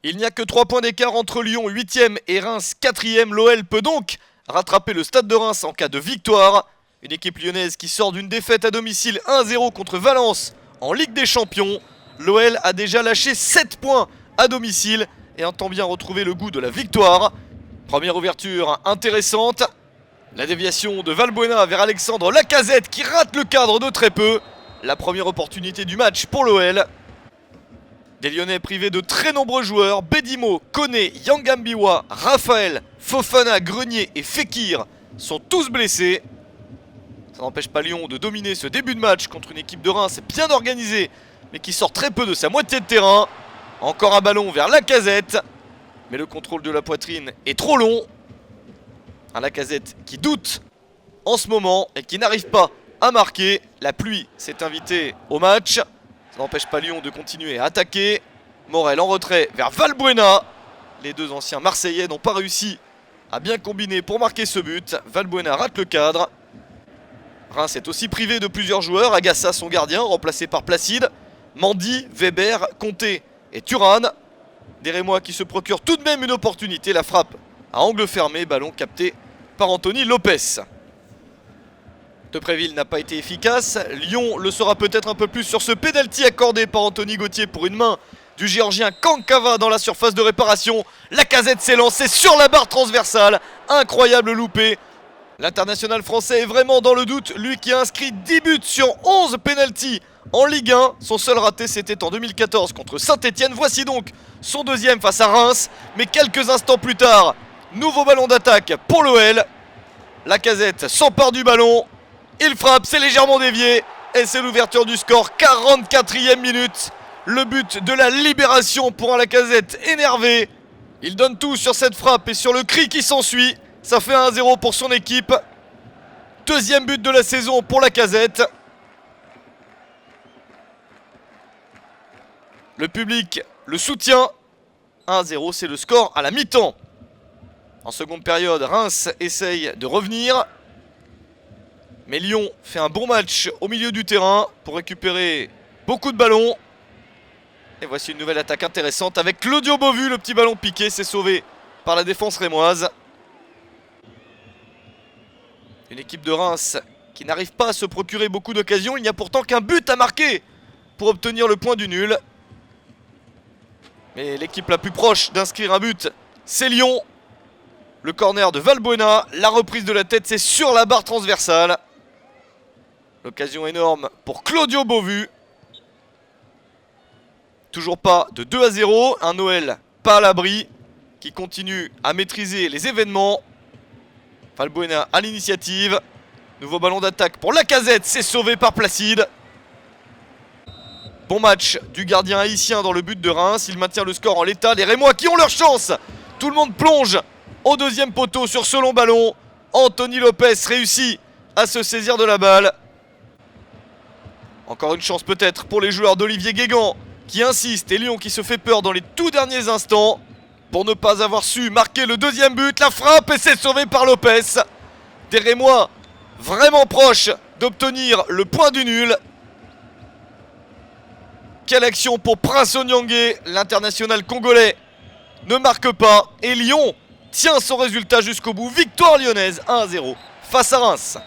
Il n'y a que 3 points d'écart entre Lyon 8ème et Reims 4ème. L'OL peut donc rattraper le Stade de Reims en cas de victoire. Une équipe lyonnaise qui sort d'une défaite à domicile 1-0 contre Valence en Ligue des Champions. L'OL a déjà lâché 7 points à domicile et entend bien retrouver le goût de la victoire. Première ouverture intéressante. La déviation de Valbuena vers Alexandre Lacazette qui rate le cadre de très peu. La première opportunité du match pour l'OL. Des Lyonnais privés de très nombreux joueurs, Bedimo, Koné, Yangambiwa, Raphaël, Fofana, Grenier et Fekir sont tous blessés. Ça n'empêche pas Lyon de dominer ce début de match contre une équipe de Reims bien organisée, mais qui sort très peu de sa moitié de terrain. Encore un ballon vers Lacazette, mais le contrôle de la poitrine est trop long. Un Lacazette qui doute en ce moment et qui n'arrive pas à marquer. La pluie s'est invitée au match. Ça n'empêche pas Lyon de continuer à attaquer. Morel en retrait vers Valbuena. Les deux anciens Marseillais n'ont pas réussi à bien combiner pour marquer ce but. Valbuena rate le cadre. Reims est aussi privé de plusieurs joueurs. Agassa, son gardien, remplacé par Placide. Mandy, Weber, Conté et Thuram. Des Rémois qui se procurent tout de même une opportunité. La frappe à angle fermé, ballon capté par Anthony Lopez. Depréville n'a pas été efficace. Lyon le sera peut-être un peu plus sur ce pénalty accordé par Anthony Gauthier pour une main du Géorgien Kankava dans la surface de réparation. Lacazette s'est lancé sur la barre transversale. Incroyable loupé. L'international français est vraiment dans le doute. Lui qui a inscrit 10 buts sur 11 pénaltys en Ligue 1. Son seul raté c'était en 2014 contre Saint-Etienne. Voici donc son deuxième face à Reims. Mais quelques instants plus tard, nouveau ballon d'attaque pour l'OL. Lacazette s'empare du ballon. Il frappe, c'est légèrement dévié et c'est l'ouverture du score, 44e minute. Le but de la libération pour un Lacazette énervé. Il donne tout sur cette frappe et sur le cri qui s'ensuit. Ça fait 1-0 pour son équipe. Deuxième but de la saison pour Lacazette. Le public le soutient. 1-0, c'est le score à la mi-temps. En seconde période, Reims essaye de revenir. Mais Lyon fait un bon match au milieu du terrain pour récupérer beaucoup de ballons. Et voici une nouvelle attaque intéressante avec Claudio Beauvu. Le petit ballon piqué, c'est sauvé par la défense rémoise. Une équipe de Reims qui n'arrive pas à se procurer beaucoup d'occasions. Il n'y a pourtant qu'un but à marquer pour obtenir le point du nul. Mais l'équipe la plus proche d'inscrire un but, c'est Lyon. Le corner de Valbuena, la reprise de la tête, c'est sur la barre transversale. L'occasion énorme pour Claudio Beauvu. Toujours pas de 2-0. Un Noël pas à l'abri qui continue à maîtriser les événements. Valbuena à l'initiative. Nouveau ballon d'attaque pour Lacazette. C'est sauvé par Placide. Bon match du gardien haïtien dans le but de Reims. Il maintient le score en l'état. Les Rémois qui ont leur chance. Tout le monde plonge au deuxième poteau sur ce long ballon. Anthony Lopez réussit à se saisir de la balle. Encore une chance peut-être pour les joueurs d'Olivier Guégan qui insistent et Lyon qui se fait peur dans les tout derniers instants pour ne pas avoir su marquer le deuxième but. La frappe et c'est sauvé par Lopez. Des Rémois vraiment proches d'obtenir le point du nul. Quelle action pour Prince Onyangé. L'international congolais ne marque pas et Lyon tient son résultat jusqu'au bout. Victoire lyonnaise 1-0 face à Reims.